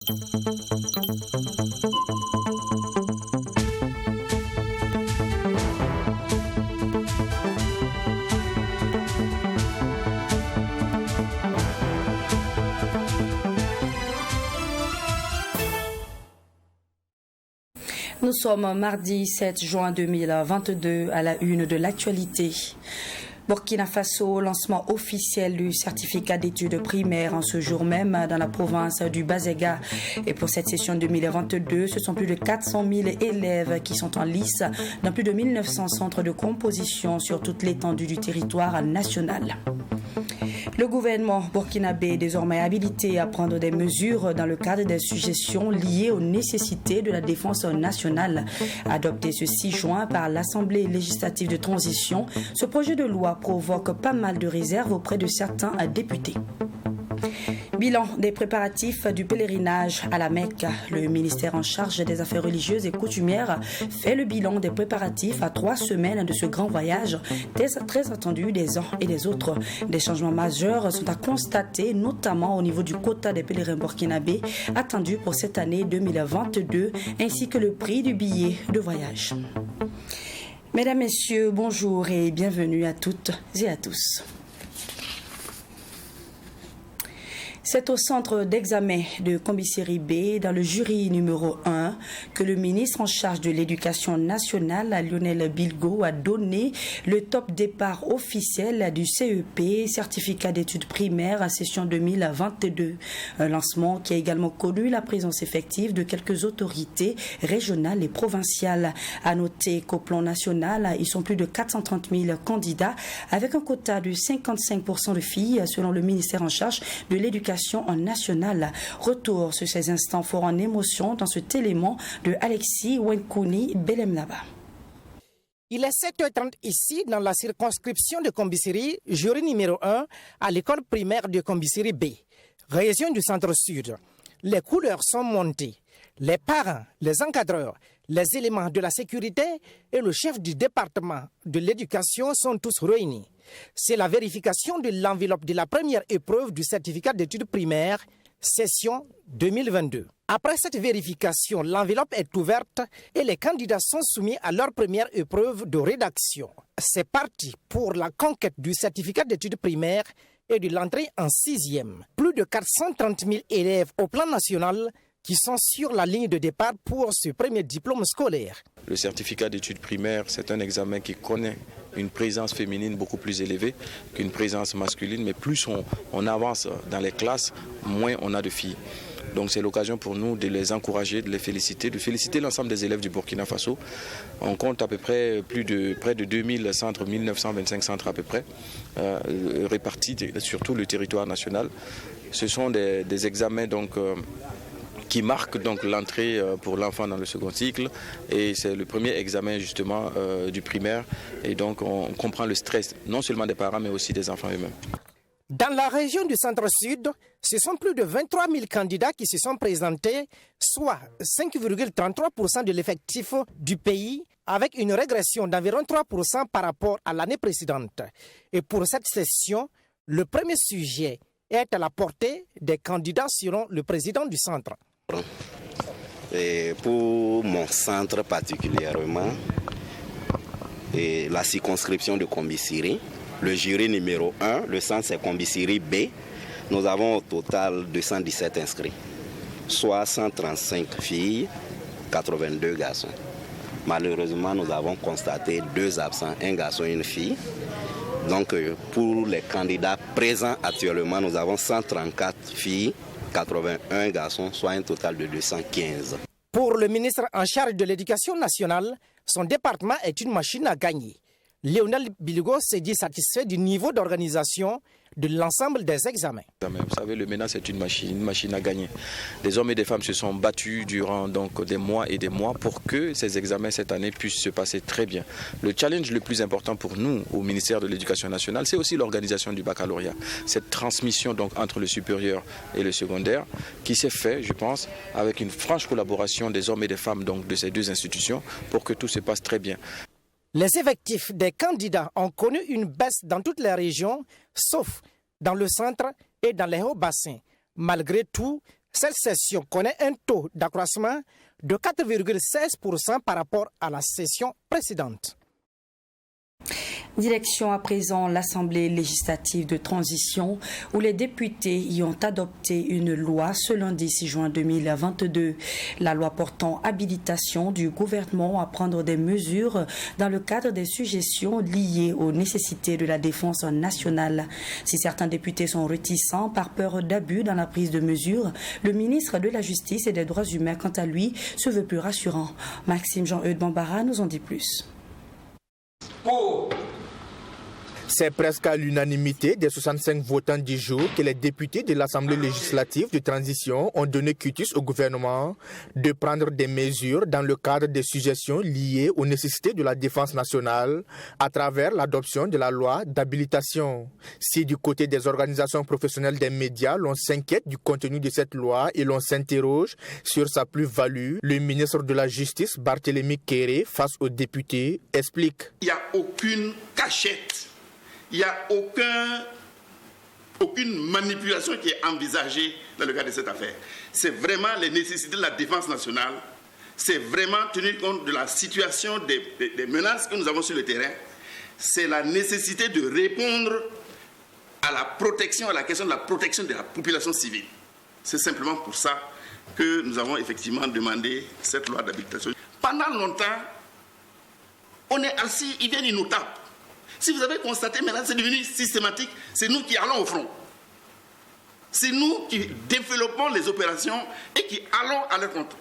Nous sommes mardi 7 juin 2022 à la une de l'actualité. Burkina Faso, lancement officiel du certificat d'études primaires en ce jour même dans la province du Bazega. Et pour cette session 2022, ce sont plus de 400 000 élèves qui sont en lice dans plus de 1900 centres de composition sur toute l'étendue du territoire national. Le gouvernement burkinabé est désormais habilité à prendre des mesures dans le cadre des suggestions liées aux nécessités de la défense nationale. Adopté ce 6 juin par l'Assemblée législative de transition, ce projet de loi provoque pas mal de réserves auprès de certains députés. Bilan des préparatifs du pèlerinage à la Mecque. Le ministère en charge des Affaires religieuses et coutumières fait le bilan des préparatifs à 3 semaines de ce grand voyage, très attendu des uns et des autres. Des changements majeurs sont à constater, notamment au niveau du quota des pèlerins burkinabés attendus pour cette année 2022, ainsi que le prix du billet de voyage. Mesdames, Messieurs, bonjour et bienvenue à toutes et à tous. C'est au centre d'examen de Kombisiri B, dans le jury numéro 1, que le ministre en charge de l'Éducation nationale, Lionel Bilgo, a donné le top départ officiel du CEP, certificat d'études primaires à session 2022. Un lancement qui a également connu la présence effective de quelques autorités régionales et provinciales. À noter qu'au plan national, ils sont plus de 430 000 candidats, avec un quota de 55% de filles, selon le ministère en charge de l'Éducation nationale. Retour sur ces instants forts en émotion dans cet élément de Alexis Wenkouni Belemlaba. Il est 7h30 ici dans la circonscription de Kombisiri, jury numéro 1 à l'école primaire de Kombisiri B, région du centre-sud. Les couleurs sont montées. Les parents, les encadreurs, les éléments de la sécurité et le chef du département de l'éducation sont tous réunis. C'est la vérification de l'enveloppe de la première épreuve du certificat d'études primaires, session 2022. Après cette vérification, l'enveloppe est ouverte et les candidats sont soumis à leur première épreuve de rédaction. C'est parti pour la conquête du certificat d'études primaires et de l'entrée en 6e. Plus de 430 000 élèves au plan national qui sont sur la ligne de départ pour ce premier diplôme scolaire. Le certificat d'études primaires, c'est un examen qui connaît une présence féminine beaucoup plus élevée qu'une présence masculine, mais plus on avance dans les classes, moins on a de filles. Donc c'est l'occasion pour nous de les encourager, de les féliciter, de féliciter l'ensemble des élèves du Burkina Faso. On compte à peu près près de 2000 centres, 1925 centres à peu près, répartis sur tout le territoire national. Ce sont des examens donc qui marque donc l'entrée pour l'enfant dans le second cycle, et c'est le premier examen justement du primaire, et donc on comprend le stress non seulement des parents mais aussi des enfants eux-mêmes. Dans la région du centre-sud, ce sont plus de 23 000 candidats qui se sont présentés, soit 5,33% de l'effectif du pays, avec une régression d'environ 3% par rapport à l'année précédente. Et pour cette session, le premier sujet est à la portée des candidats selon le président du centre. Et pour mon centre particulièrement, et la circonscription de Kombisiri, le jury numéro 1, le centre c'est Kombisiri B, nous avons au total 217 inscrits, soit 135 filles, 82 garçons. Malheureusement, nous avons constaté 2 absents, un garçon et une fille. Donc pour les candidats présents actuellement, nous avons 134 filles, 81 garçons, soit un total de 215. Pour le ministre en charge de l'Éducation nationale, son département est une machine à gagner. Lionel Bilgo s'est dit satisfait du niveau d'organisation de l'ensemble des examens. Vous savez, le MENA, c'est une machine à gagner. Des hommes et des femmes se sont battus durant donc des mois et des mois pour que ces examens cette année puissent se passer très bien. Le challenge le plus important pour nous au ministère de l'Éducation nationale, c'est aussi l'organisation du baccalauréat. Cette transmission donc entre le supérieur et le secondaire qui s'est fait, je pense, avec une franche collaboration des hommes et des femmes donc de ces deux institutions pour que tout se passe très bien. Les effectifs des candidats ont connu une baisse dans toutes les régions, sauf dans le centre et dans les hauts bassins. Malgré tout, Cette session connaît un taux d'accroissement de 4,16% par rapport à la session précédente. Direction à présent l'Assemblée législative de transition où les députés y ont adopté une loi ce lundi 6 juin 2022. La loi portant habilitation du gouvernement à prendre des mesures dans le cadre des suggestions liées aux nécessités de la défense nationale. Si certains députés sont réticents par peur d'abus dans la prise de mesures, le ministre de la Justice et des Droits humains, quant à lui, se veut plus rassurant. Maxime Jean-Eudes Bambara nous en dit plus. C'est presque à l'unanimité des 65 votants du jour que les députés de l'Assemblée législative de transition ont donné quitus au gouvernement de prendre des mesures dans le cadre des suggestions liées aux nécessités de la défense nationale à travers l'adoption de la loi d'habilitation. Si du côté des organisations professionnelles des médias, l'on s'inquiète du contenu de cette loi et l'on s'interroge sur sa plus-value, le ministre de la Justice, Barthélémy Kéré, face aux députés, explique. Il n'y a aucune cachette. Il n'y a aucune manipulation qui est envisagée dans le cadre de cette affaire. C'est vraiment les nécessités de la défense nationale. C'est vraiment tenir compte de la situation des menaces que nous avons sur le terrain. C'est la nécessité de répondre à la question de la protection de la population civile. C'est simplement pour ça que nous avons effectivement demandé cette loi d'habilitation. Pendant longtemps, on est assis, ils viennent, ils nous tapent. Si vous avez constaté, maintenant c'est devenu systématique, c'est nous qui allons au front. C'est nous qui développons les opérations et qui allons à leur compte.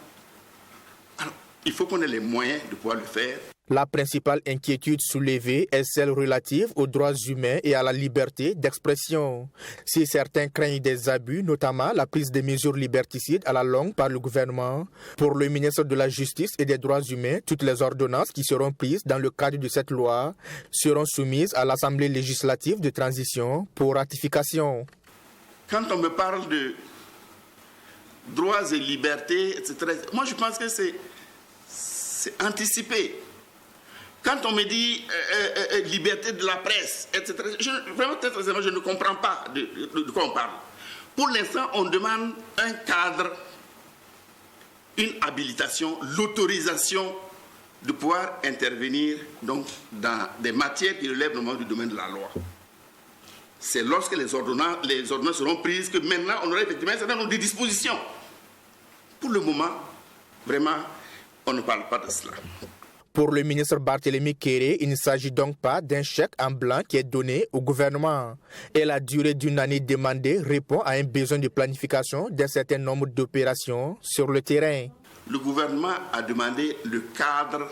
Alors, il faut qu'on ait les moyens de pouvoir le faire. La principale inquiétude soulevée est celle relative aux droits humains et à la liberté d'expression. Si certains craignent des abus, notamment la prise de mesures liberticides à la longue par le gouvernement, pour le ministre de la Justice et des Droits humains, toutes les ordonnances qui seront prises dans le cadre de cette loi seront soumises à l'Assemblée législative de transition pour ratification. Quand on me parle de droits et libertés, etc., moi je pense que c'est anticipé. Quand on me dit liberté de la presse, etc., vraiment, je ne comprends pas de quoi on parle. Pour l'instant, on demande un cadre, une habilitation, l'autorisation de pouvoir intervenir donc, dans des matières qui relèvent normalement du domaine de la loi. C'est lorsque les ordonnances seront prises que maintenant on aura effectivement un certain nombre de dispositions. Pour le moment, vraiment, on ne parle pas de cela. Pour le ministre Barthélémy Kéré, il ne s'agit donc pas d'un chèque en blanc qui est donné au gouvernement. Et la durée d'une année demandée répond à un besoin de planification d'un certain nombre d'opérations sur le terrain. Le gouvernement a demandé le cadre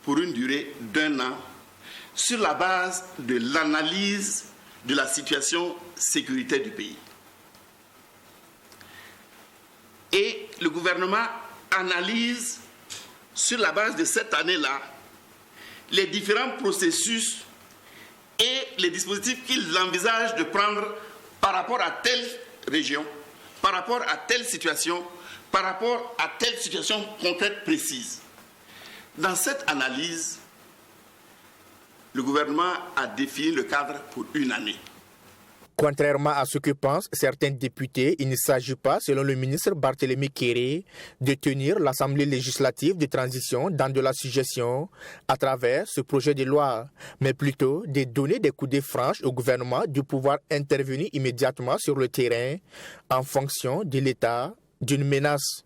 pour une durée d'1 an sur la base de l'analyse de la situation sécuritaire du pays. Et le gouvernement analyse sur la base de cette année-là, les différents processus et les dispositifs qu'il envisage de prendre par rapport à telle région, par rapport à telle situation, par rapport à telle situation concrète précise. Dans cette analyse, le gouvernement a défini le cadre pour une année. Contrairement à ce que pensent certains députés, il ne s'agit pas, selon le ministre Barthélémy Kéré, de tenir l'Assemblée législative de transition dans de la suggestion à travers ce projet de loi, mais plutôt de donner des coups de franche au gouvernement de pouvoir intervenir immédiatement sur le terrain en fonction de l'état d'une menace.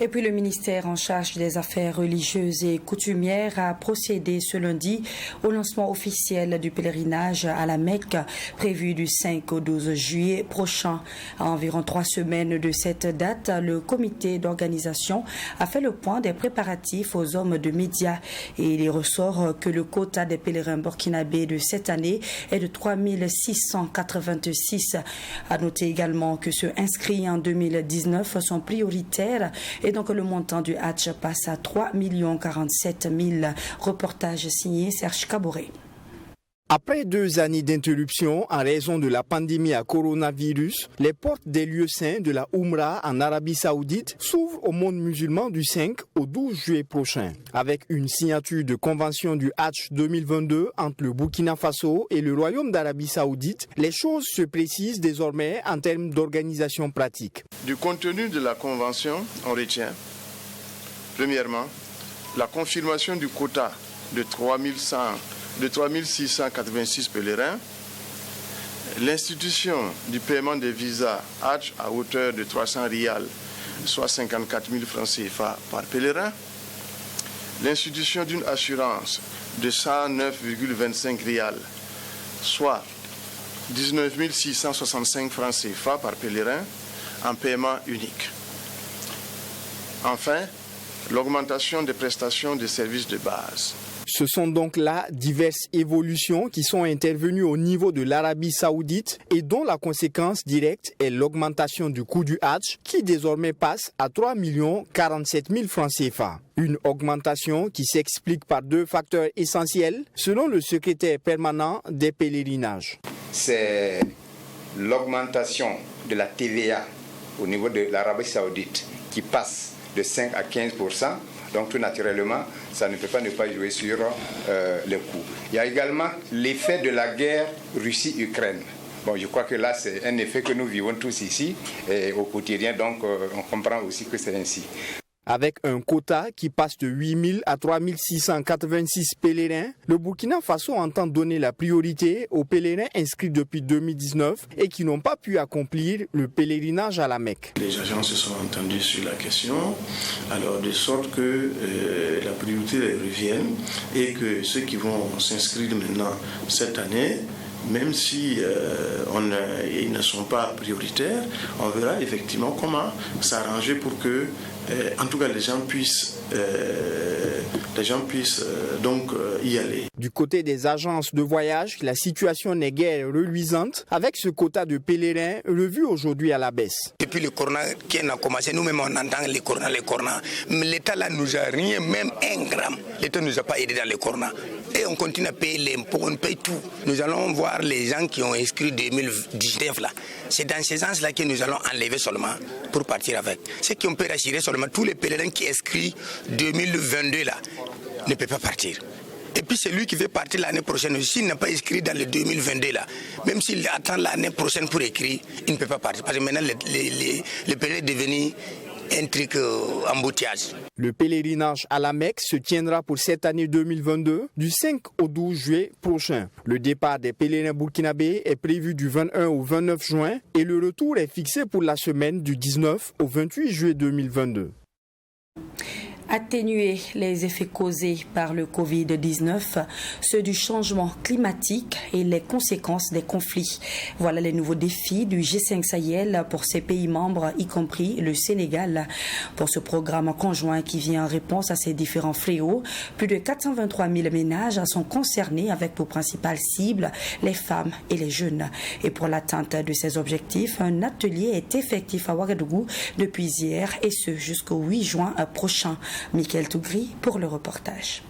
Et puis le ministère en charge des affaires religieuses et coutumières a procédé ce lundi au lancement officiel du pèlerinage à la Mecque prévu du 5 au 12 juillet prochain. À environ 3 semaines de cette date, le comité d'organisation a fait le point des préparatifs aux hommes de médias et il ressort que le quota des pèlerins burkinabés de cette année est de 3 686. À noter également que ceux inscrits en 2019 sont prioritaires et donc le montant du Hajj passe à 3 047 000. Reportage signé Serge Caboret. Après 2 années d'interruption en raison de la pandémie à coronavirus, les portes des lieux saints de la Oumra en Arabie Saoudite s'ouvrent au monde musulman du 5 au 12 juillet prochain. Avec une signature de convention du Hajj 2022 entre le Burkina Faso et le Royaume d'Arabie Saoudite, les choses se précisent désormais en termes d'organisation pratique. Du contenu de la convention, on retient, premièrement, la confirmation du quota de 3686 pèlerins, l'institution du paiement des visas Hajj à hauteur de 300 rials, soit 54 000 francs CFA par pèlerin, l'institution d'une assurance de 109,25 rials, soit 19 665 francs CFA par pèlerin en paiement unique. Enfin, l'augmentation des prestations de services de base. Ce sont donc là diverses évolutions qui sont intervenues au niveau de l'Arabie Saoudite et dont la conséquence directe est l'augmentation du coût du Hajj qui désormais passe à 3 047 000 francs CFA. Une augmentation qui s'explique par 2 facteurs essentiels selon le secrétaire permanent des pèlerinages. C'est l'augmentation de la TVA au niveau de l'Arabie Saoudite qui passe de 5 à 15%. Donc tout naturellement, ça ne peut pas ne pas jouer sur les coûts. Il y a également l'effet de la guerre Russie-Ukraine. Bon, je crois que là, c'est un effet que nous vivons tous ici et au quotidien, donc on comprend aussi que c'est ainsi. Avec un quota qui passe de 8 000 à 3 686 pèlerins, le Burkina Faso entend donner la priorité aux pèlerins inscrits depuis 2019 et qui n'ont pas pu accomplir le pèlerinage à la Mecque. Les agents se sont entendus sur la question, alors de sorte que la priorité revienne et que ceux qui vont s'inscrire maintenant cette année, même si ils ne sont pas prioritaires, on verra effectivement comment s'arranger pour que, en tout cas, les gens puissent donc y aller. Du côté des agences de voyage, la situation n'est guère reluisante avec ce quota de pèlerins revu aujourd'hui à la baisse. Depuis le corona qui a commencé, nous-mêmes on entend les corona. Mais l'État là nous a rien, même 1 gramme. L'État ne nous a pas aidé dans les corona. Et on continue à payer l'impôt, on paye tout. Nous allons voir les gens qui ont inscrit 2019 là. C'est dans ces sens-là que nous allons enlever seulement pour partir avec. Ceux qui ont pu rassurer seulement, tous les pèlerins qui inscrits 2022 là ne peuvent pas partir. Et puis celui qui veut partir l'année prochaine, s'il n'a pas inscrit dans le 2022 là, même s'il attend l'année prochaine pour écrire, il ne peut pas partir. Parce que maintenant, le pèlerin est devenu un truc embouteillage. Le pèlerinage à la Mecque se tiendra pour cette année 2022 du 5 au 12 juillet prochain. Le départ des pèlerins burkinabés est prévu du 21 au 29 juin et le retour est fixé pour la semaine du 19 au 28 juillet 2022. Atténuer les effets causés par le Covid-19, ceux du changement climatique et les conséquences des conflits. Voilà les nouveaux défis du G5 Sahel pour ses pays membres, y compris le Sénégal. Pour ce programme conjoint qui vient en réponse à ces différents fléaux, plus de 423 000 ménages sont concernés avec pour principale cible les femmes et les jeunes. Et pour l'atteinte de ces objectifs, un atelier est effectif à Ouagadougou depuis hier et ce jusqu'au 8 juin prochain. Michael Tougri pour le reportage.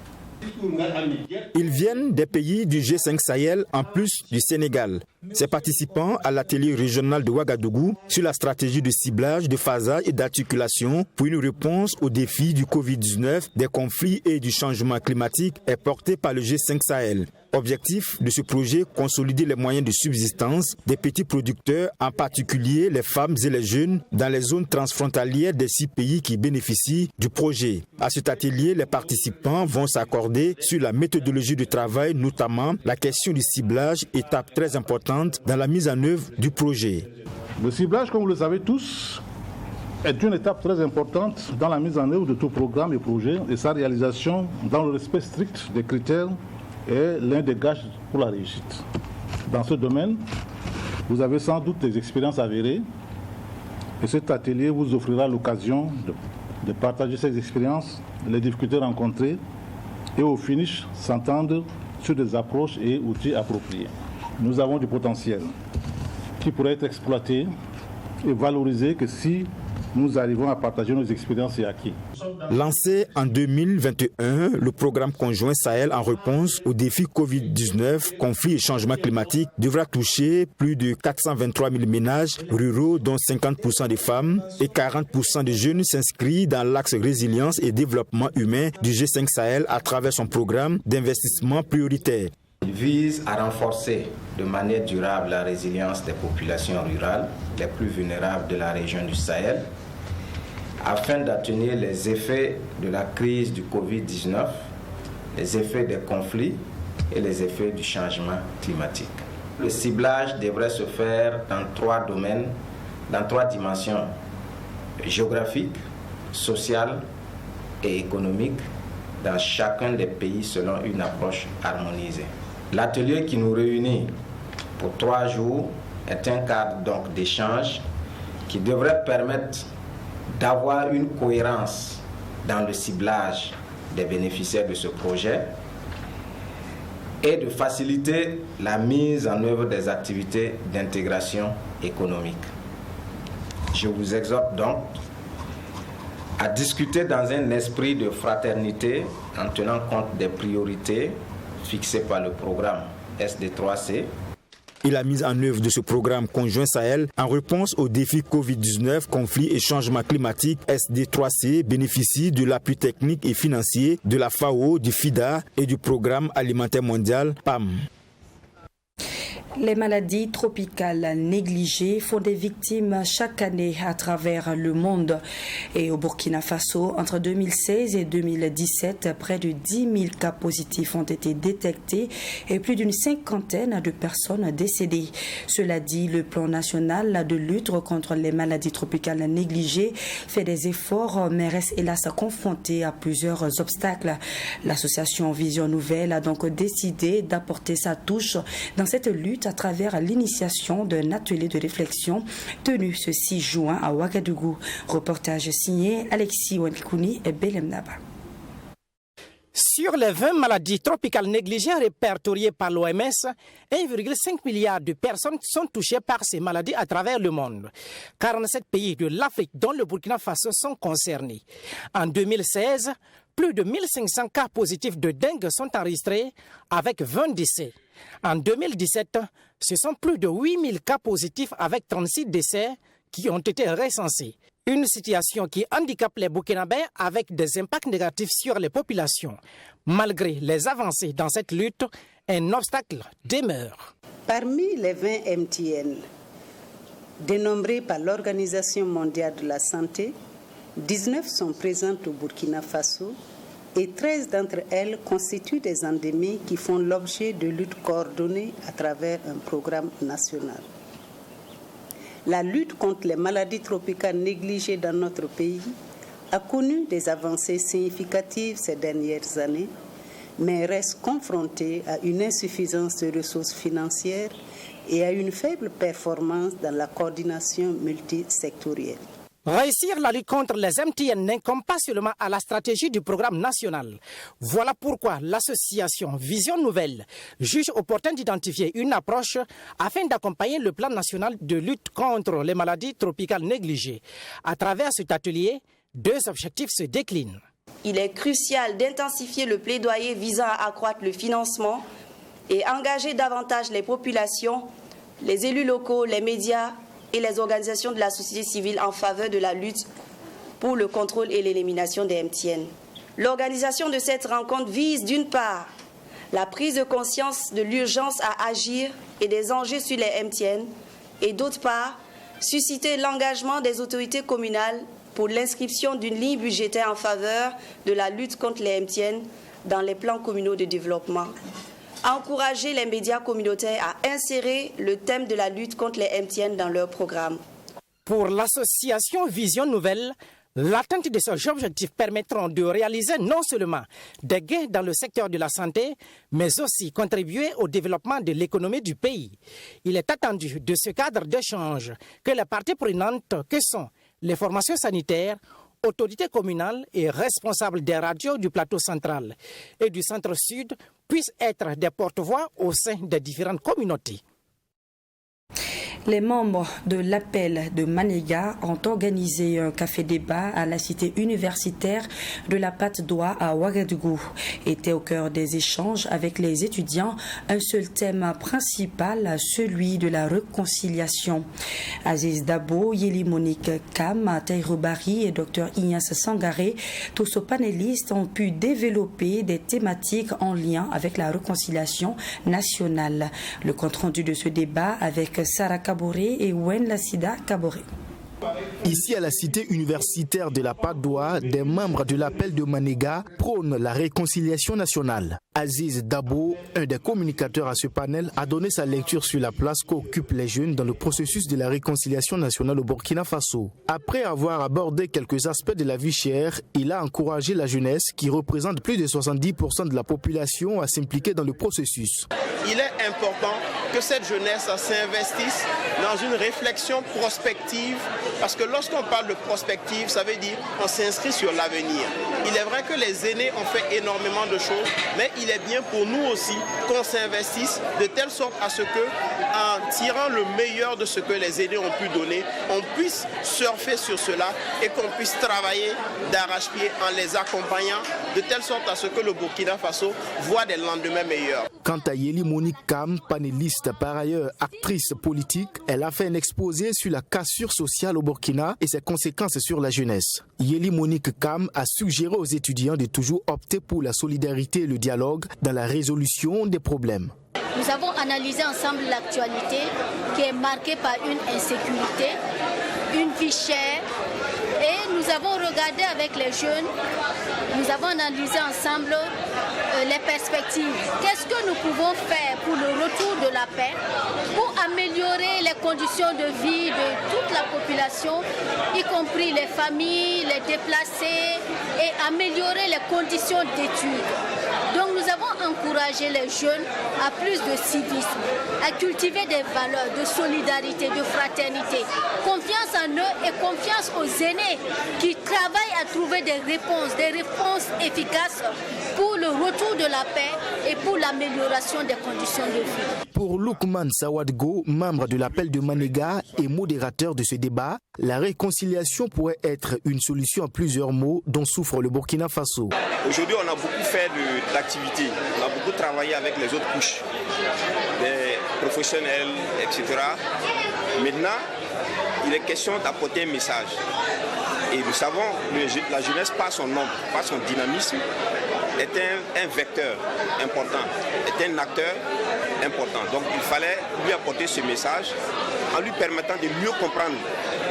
Ils viennent des pays du G5 Sahel en plus du Sénégal. Ces participants à l'atelier régional de Ouagadougou sur la stratégie de ciblage, de phasage et d'articulation pour une réponse aux défis du Covid-19, des conflits et du changement climatique est porté par le G5 Sahel. Objectif de ce projet, consolider les moyens de subsistance des petits producteurs, en particulier les femmes et les jeunes, dans les zones transfrontalières des 6 pays qui bénéficient du projet. À cet atelier, les participants vont s'accorder sur la méthodologie de travail, notamment la question du ciblage, étape très importante dans la mise en œuvre du projet. Le ciblage, comme vous le savez tous, est une étape très importante dans la mise en œuvre de tout programme et projet et sa réalisation dans le respect strict des critères est l'un des gages pour la réussite. Dans ce domaine, vous avez sans doute des expériences avérées et cet atelier vous offrira l'occasion de partager ces expériences, les difficultés rencontrées et au finish s'entendre sur des approches et outils appropriés. Nous avons du potentiel qui pourrait être exploité et valorisé que si nous arrivons à partager nos expériences et acquis. Lancé en 2021, le programme conjoint Sahel en réponse aux défis Covid-19, conflits et changements climatiques devra toucher plus de 423 000 ménages ruraux, dont 50% des femmes et 40% des jeunes s'inscrivent dans l'axe résilience et développement humain du G5 Sahel à travers son programme d'investissement prioritaire. Il vise à renforcer de manière durable la résilience des populations rurales les plus vulnérables de la région du Sahel afin d'atténuer les effets de la crise du Covid-19, les effets des conflits et les effets du changement climatique. Le ciblage devrait se faire dans 3 domaines, dans 3 dimensions: géographique, sociale et économique, dans chacun des pays selon une approche harmonisée. L'atelier qui nous réunit pour 3 jours est un cadre donc d'échange qui devrait permettre d'avoir une cohérence dans le ciblage des bénéficiaires de ce projet et de faciliter la mise en œuvre des activités d'intégration économique. Je vous exhorte donc à discuter dans un esprit de fraternité en tenant compte des priorités fixées par le programme SD3C. Et la mise en œuvre de ce programme conjoint Sahel en réponse aux défis Covid-19, conflits et changements climatiques, SD3C bénéficie de l'appui technique et financier de la FAO, du FIDA et du Programme alimentaire mondial PAM. Les maladies tropicales négligées font des victimes chaque année à travers le monde. Et au Burkina Faso, entre 2016 et 2017, près de 10 000 cas positifs ont été détectés et plus d'une 50aine de personnes décédées. Cela dit, le plan national de lutte contre les maladies tropicales négligées fait des efforts, mais reste hélas confronté à plusieurs obstacles. L'association Vision Nouvelle a donc décidé d'apporter sa touche dans cette lutte à travers l'initiation d'un atelier de réflexion tenu ce 6 juin à Ouagadougou. Reportage signé Alexis Wenkouni et Belem Naba. Sur les 20 maladies tropicales négligées répertoriées par l'OMS, 1,5 milliard de personnes sont touchées par ces maladies à travers le monde. 47 pays de l'Afrique, dont le Burkina Faso, sont concernés. En 2016, plus de 1500 cas positifs de dengue sont enregistrés avec 20 décès. En 2017, ce sont plus de 8000 cas positifs avec 36 décès qui ont été recensés. Une situation qui handicape les Burkinabés avec des impacts négatifs sur les populations. Malgré les avancées dans cette lutte, un obstacle demeure. Parmi les 20 MTN dénombrés par l'Organisation mondiale de la santé, 19 sont présentes au Burkina Faso et 13 d'entre elles constituent des endémies qui font l'objet de luttes coordonnées à travers un programme national. La lutte contre les maladies tropicales négligées dans notre pays a connu des avancées significatives ces dernières années, mais reste confrontée à une insuffisance de ressources financières et à une faible performance dans la coordination multisectorielle. Réussir la lutte contre les MTN n'incombe pas seulement à la stratégie du programme national. Voilà pourquoi l'association Vision Nouvelle juge opportun d'identifier une approche afin d'accompagner le plan national de lutte contre les maladies tropicales négligées. À travers cet atelier, 2 objectifs se déclinent. Il est crucial d'intensifier le plaidoyer visant à accroître le financement et engager davantage les populations, les élus locaux, les médias et les organisations de la société civile en faveur de la lutte pour le contrôle et l'élimination des MTN. L'organisation de cette rencontre vise d'une part la prise de conscience de l'urgence à agir et des enjeux sur les MTN et d'autre part susciter l'engagement des autorités communales pour l'inscription d'une ligne budgétaire en faveur de la lutte contre les MTN dans les plans communaux de développement. Encourager les médias communautaires à insérer le thème de la lutte contre les MTN dans leur programme. Pour l'association Vision Nouvelle, l'atteinte de ces objectifs permettront de réaliser non seulement des gains dans le secteur de la santé, mais aussi contribuer au développement de l'économie du pays. Il est attendu de ce cadre d'échange que les parties prenantes que sont les formations sanitaires, autorités communales et responsables des radios du plateau central et du centre-sud puissent être des porte-voix au sein des différentes communautés. Les membres de l'appel de Manéga ont organisé un café-débat à la cité universitaire de la Patte d'Oie à Ouagadougou. Était au cœur des échanges avec les étudiants un seul thème principal, celui de la réconciliation. Aziz Dabo, Yeli Monique Kam, Tahirou Bari et Dr Ignace Sangaré, tous aux panélistes ont pu développer des thématiques en lien avec la réconciliation nationale. Le compte-rendu de ce débat avec Sarah Kaboré et Wen Lassida Kaboré. Ici à la cité universitaire de la Patte d'Oie, des membres de l'appel de Manéga prônent la réconciliation nationale. Aziz Dabo, un des communicateurs à ce panel, a donné sa lecture sur la place qu'occupent les jeunes dans le processus de la réconciliation nationale au Burkina Faso. Après avoir abordé quelques aspects de la vie chère, il a encouragé la jeunesse, qui représente plus de 70% de la population, à s'impliquer dans le processus. Il est important que cette jeunesse s'investisse dans une réflexion prospective, parce que lorsqu'on parle de prospective, ça veut dire qu'on s'inscrit sur l'avenir. Il est vrai que les aînés ont fait énormément de choses, mais il est bien pour nous aussi qu'on s'investisse de telle sorte à ce que, en tirant le meilleur de ce que les aînés ont pu donner, on puisse surfer sur cela et qu'on puisse travailler d'arrache-pied en les accompagnant de telle sorte à ce que le Burkina Faso voit des lendemains meilleurs. Quant à Yeli Monique Kam, panéliste par ailleurs actrice politique, elle a fait un exposé sur la cassure sociale au Burkina et ses conséquences sur la jeunesse. Yeli Monique Kam a suggéré aux étudiants de toujours opter pour la solidarité et le dialogue dans la résolution des problèmes. Nous avons analysé ensemble l'actualité qui est marquée par une insécurité, une vie chère, et nous avons regardé avec les jeunes, nous avons analysé ensemble les perspectives. Qu'est-ce que nous pouvons faire pour le retour de la paix, pour améliorer les conditions de vie de toute la population, y compris les familles, les déplacés, et améliorer les conditions d'études. Donc nous avons encouragé les jeunes à plus de civisme, à cultiver des valeurs de solidarité, de fraternité, confiance en eux et confiance aux aînés qui travaillent à trouver des réponses efficaces pour le retour de la paix et pour l'amélioration des conditions de vie. Pour Lukman Sawadgo, membre de l'appel de Manéga et modérateur de ce débat, la réconciliation pourrait être une solution à plusieurs maux dont souffre le Burkina Faso. Aujourd'hui, on a beaucoup fait d'activités, on a beaucoup travaillé avec les autres couches, des professionnels, etc. Maintenant, il est question d'apporter un message. Et nous savons que la jeunesse, par son nombre, par son dynamisme, est un vecteur important, est un acteur important. Donc il fallait lui apporter ce message en lui permettant de mieux comprendre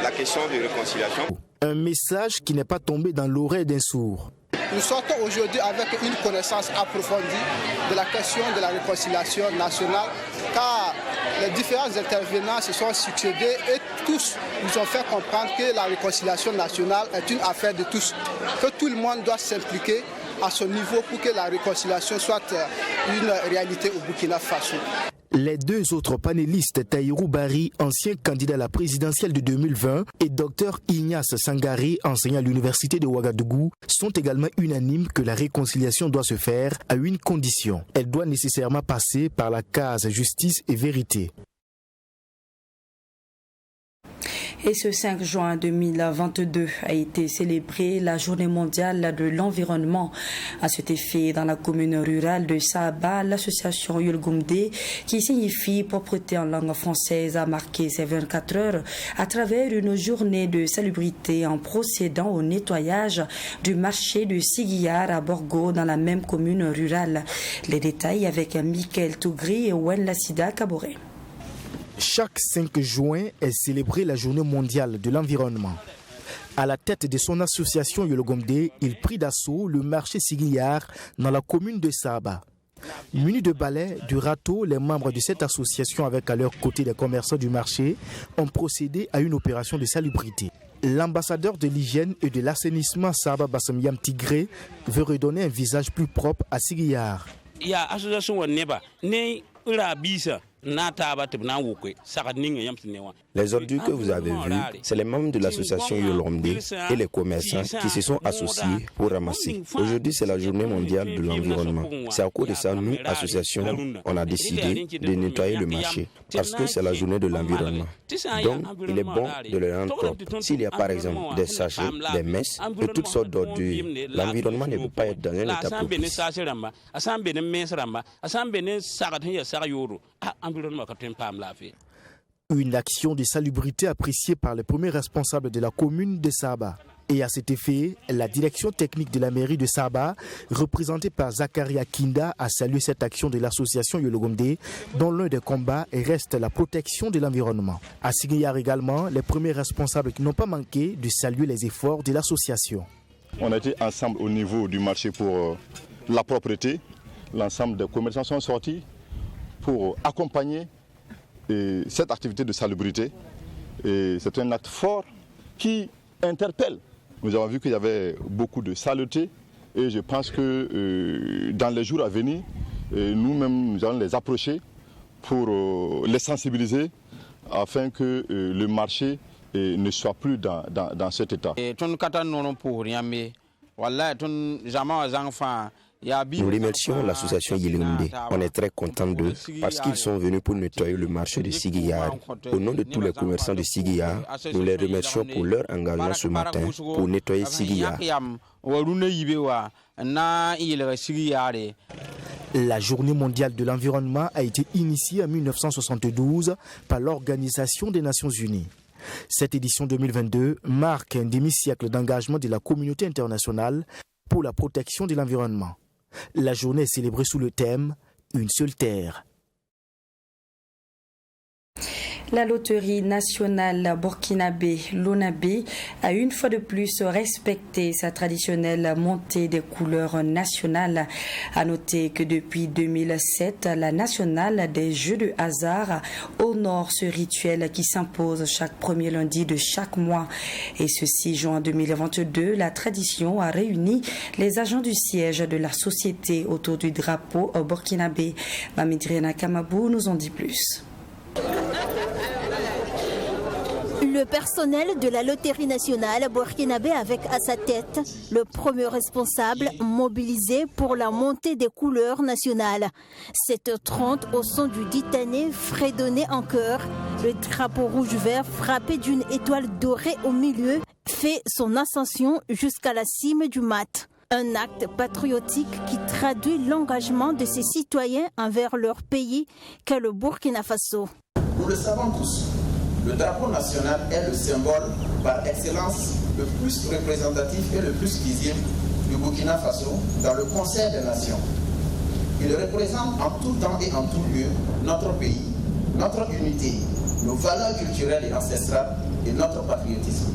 la question de réconciliation. Un message qui n'est pas tombé dans l'oreille d'un sourd. Nous sortons aujourd'hui avec une connaissance approfondie de la question de la réconciliation nationale, car les différents intervenants se sont succédés et tous nous ont fait comprendre que la réconciliation nationale est une affaire de tous, que tout le monde doit s'impliquer à son niveau pour que la réconciliation soit une réalité au Burkina Faso. Les deux autres panélistes, Tahirou Bari, ancien candidat à la présidentielle de 2020, et Dr Ignace Sangaré, enseignant à l'université de Ouagadougou, sont également unanimes que la réconciliation doit se faire à une condition. Elle doit nécessairement passer par la case justice et vérité. Et ce 5 juin 2022 a été célébrée la Journée mondiale de l'environnement. À cet effet, dans la commune rurale de Saaba, l'association Yulgumde, qui signifie propreté en langue française, a marqué ses 24 heures à travers une journée de salubrité en procédant au nettoyage du marché de Siguiar à Borgo dans la même commune rurale. Les détails avec Michael Tougri et Wen Lassida Kaboré. Chaque 5 juin est célébrée la Journée mondiale de l'environnement. À la tête de son association Yologomde, il prit d'assaut le marché Siguiar dans la commune de Saaba. Munis de balais, de râteaux, les membres de cette association avec à leur côté des commerçants du marché ont procédé à une opération de salubrité. L'ambassadeur de l'hygiène et de l'assainissement Saaba Bassamiam Tigré veut redonner un visage plus propre à Siguiar. Il y a association Neba, né la bisa. Na taba tibna wukwe saka ninga yam tinewa Les ordures que vous avez vues, c'est les membres de l'association Yolomde et les commerçants qui se sont associés pour ramasser. Aujourd'hui, c'est la journée mondiale de l'environnement. C'est à cause de ça, nous, association, on a décidé de nettoyer le marché parce que c'est la journée de l'environnement. Donc, il est bon de le rendre propre. S'il y a par exemple des sachets, des messes et toutes sortes d'ordures, l'environnement ne peut pas être dans un état propice. Une action de salubrité appréciée par les premiers responsables de la commune de Saba. Et à cet effet, la direction technique de la mairie de Saba, représentée par Zakaria Kinda, a salué cette action de l'association Yologomde, dont l'un des combats reste la protection de l'environnement. À Signiar également, les premiers responsables qui n'ont pas manqué de saluer les efforts de l'association. On a été ensemble au niveau du marché pour la propreté. L'ensemble des commerçants sont sortis pour accompagner cette activité de salubrité. Et c'est un acte fort qui interpelle. Nous avons vu qu'il y avait beaucoup de saleté et je pense que dans les jours à venir, nous-mêmes nous allons les approcher pour les sensibiliser afin que le marché ne soit plus dans cet état. Nous remercions l'association Yilingde. On est très contents d'eux parce qu'ils sont venus pour nettoyer le marché de Sigiyar. Au nom de tous les commerçants de Sigiyar, nous les remercions pour leur engagement ce matin pour nettoyer Sigiyar. La Journée mondiale de l'environnement a été initiée en 1972 par l'Organisation des Nations Unies. Cette édition 2022 marque un demi-siècle d'engagement de la communauté internationale pour la protection de l'environnement. La journée est célébrée sous le thème « Une seule terre ». La loterie nationale burkinabé, l'ONAB, a une fois de plus respecté sa traditionnelle montée des couleurs nationales. À noter que depuis 2007, la nationale des jeux de hasard honore ce rituel qui s'impose chaque premier lundi de chaque mois. Et ce 6 juin 2022, la tradition a réuni les agents du siège de la société autour du drapeau burkinabé. Mamidriana Kamabou nous en dit plus. Le personnel de la loterie nationale burkinabé avec à sa tête le premier responsable mobilisé pour la montée des couleurs nationales. 7h30 au son du ditané fredonné en chœur, le drapeau rouge-vert frappé d'une étoile dorée au milieu fait son ascension jusqu'à la cime du mat. Un acte patriotique qui traduit l'engagement de ses citoyens envers leur pays qu'est le Burkina Faso. Nous le savons tous. Le drapeau national est le symbole par excellence le plus représentatif et le plus visible du Burkina Faso dans le concert des nations. Il représente en tout temps et en tout lieu notre pays, notre unité, nos valeurs culturelles et ancestrales et notre patriotisme.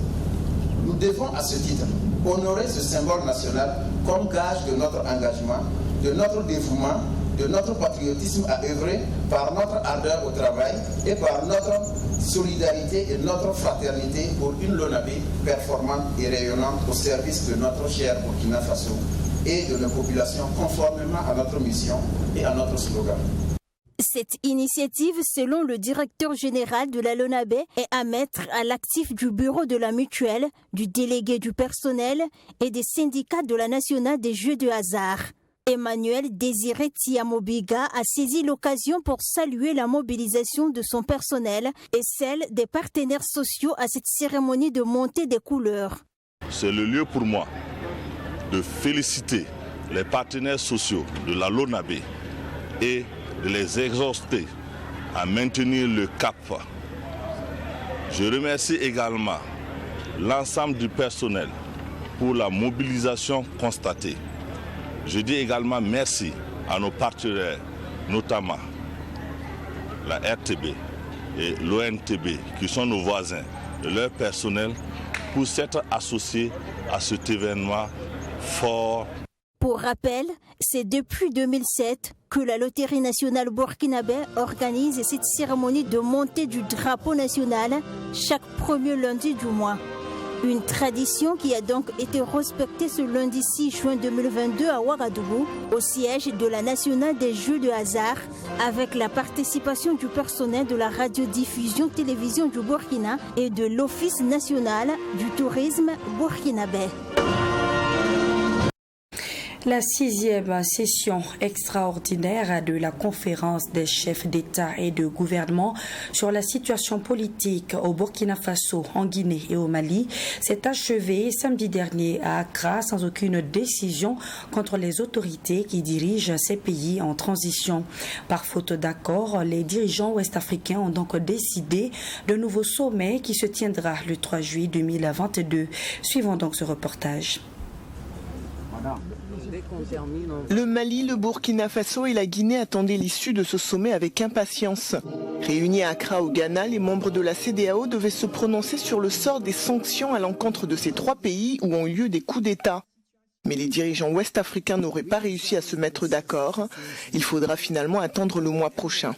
Nous devons à ce titre honorer ce symbole national comme gage de notre engagement, de notre dévouement, de notre patriotisme à œuvrer par notre ardeur au travail et par notre solidarité et notre fraternité pour une LONAB performante et rayonnante au service de notre cher Burkina Faso et de nos populations conformément à notre mission et à notre slogan. Cette initiative, selon le directeur général de la LONAB, est à mettre à l'actif du bureau de la mutuelle, du délégué du personnel et des syndicats de la nationale des jeux de hasard. Emmanuel Désiré Tiamobiga a saisi l'occasion pour saluer la mobilisation de son personnel et celle des partenaires sociaux à cette cérémonie de montée des couleurs. C'est le lieu pour moi de féliciter les partenaires sociaux de la LONAB et de les exhorter à maintenir le cap. Je remercie également l'ensemble du personnel pour la mobilisation constatée. Je dis également merci à nos partenaires, notamment la RTB et l'ONTB, qui sont nos voisins, et leur personnel, pour s'être associés à cet événement fort. Pour rappel, c'est depuis 2007 que la Loterie nationale burkinabé organise cette cérémonie de montée du drapeau national chaque premier lundi du mois. Une tradition qui a donc été respectée ce lundi 6 juin 2022 à Ouagadougou, au siège de la Nationale des Jeux de hasard, avec la participation du personnel de la radiodiffusion télévision du Burkina et de l'Office national du tourisme burkinabé. La 6e session extraordinaire de la conférence des chefs d'État et de gouvernement sur la situation politique au Burkina Faso, en Guinée et au Mali s'est achevée samedi dernier à Accra sans aucune décision contre les autorités qui dirigent ces pays en transition. Par faute d'accord, les dirigeants ouest-africains ont donc décidé d'un nouveau sommet qui se tiendra le 3 juillet 2022. Suivons donc ce reportage. Le Mali, le Burkina Faso et la Guinée attendaient l'issue de ce sommet avec impatience. Réunis à Accra au Ghana, les membres de la CEDEAO devaient se prononcer sur le sort des sanctions à l'encontre de ces trois pays où ont eu lieu des coups d'État. Mais les dirigeants ouest-africains n'auraient pas réussi à se mettre d'accord. Il faudra finalement attendre le mois prochain.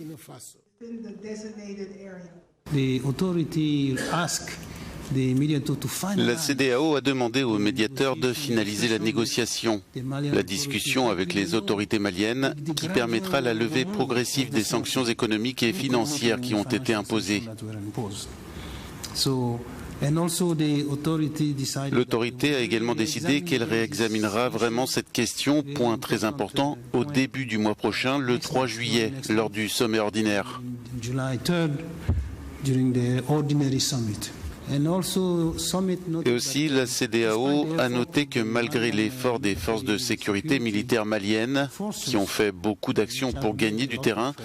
La CEDEAO a demandé aux médiateurs de finaliser la négociation, la discussion avec les autorités maliennes qui permettra la levée progressive des sanctions économiques et financières qui ont été imposées. L'autorité a également décidé qu'elle réexaminera vraiment cette question, point très important, au début du mois prochain, le 3 juillet, lors du sommet ordinaire. Et aussi, la CEDEAO a noté que malgré l'effort des forces de sécurité militaires maliennes, qui ont fait beaucoup d'actions pour gagner du terrain,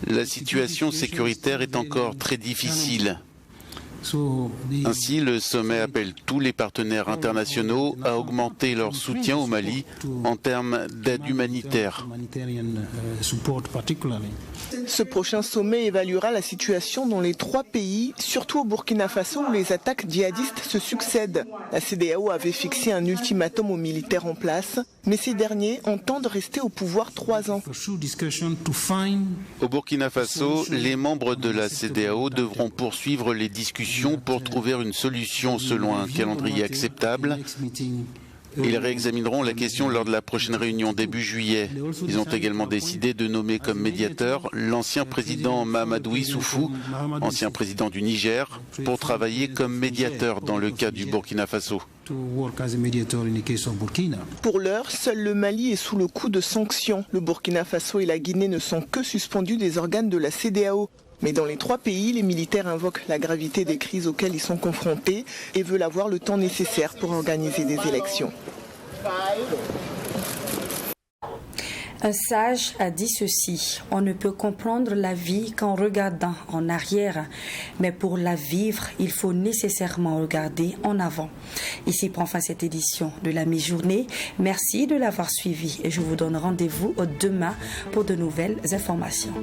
la situation sécuritaire est encore très difficile. Ainsi, le sommet appelle tous les partenaires internationaux à augmenter leur soutien au Mali en termes d'aide humanitaire. Ce prochain sommet évaluera la situation dans les trois pays, surtout au Burkina Faso où les attaques djihadistes se succèdent. La CEDEAO avait fixé un ultimatum aux militaires en place, mais ces derniers entendent rester au pouvoir 3 ans. Au Burkina Faso, les membres de la CEDEAO devront poursuivre les discussions pour trouver une solution selon un calendrier acceptable. Ils réexamineront la question lors de la prochaine réunion début juillet. Ils ont également décidé de nommer comme médiateur l'ancien président Mahamadou Issoufou, ancien président du Niger, pour travailler comme médiateur dans le cas du Burkina Faso. Pour l'heure, seul le Mali est sous le coup de sanctions. Le Burkina Faso et la Guinée ne sont que suspendus des organes de la CEDEAO. Mais dans les trois pays, les militaires invoquent la gravité des crises auxquelles ils sont confrontés et veulent avoir le temps nécessaire pour organiser des élections. Un sage a dit ceci: on ne peut comprendre la vie qu'en regardant en arrière, mais pour la vivre, il faut nécessairement regarder en avant. Ici prend fin cette édition de la mi-journée. Merci de l'avoir suivi et je vous donne rendez-vous demain pour de nouvelles informations.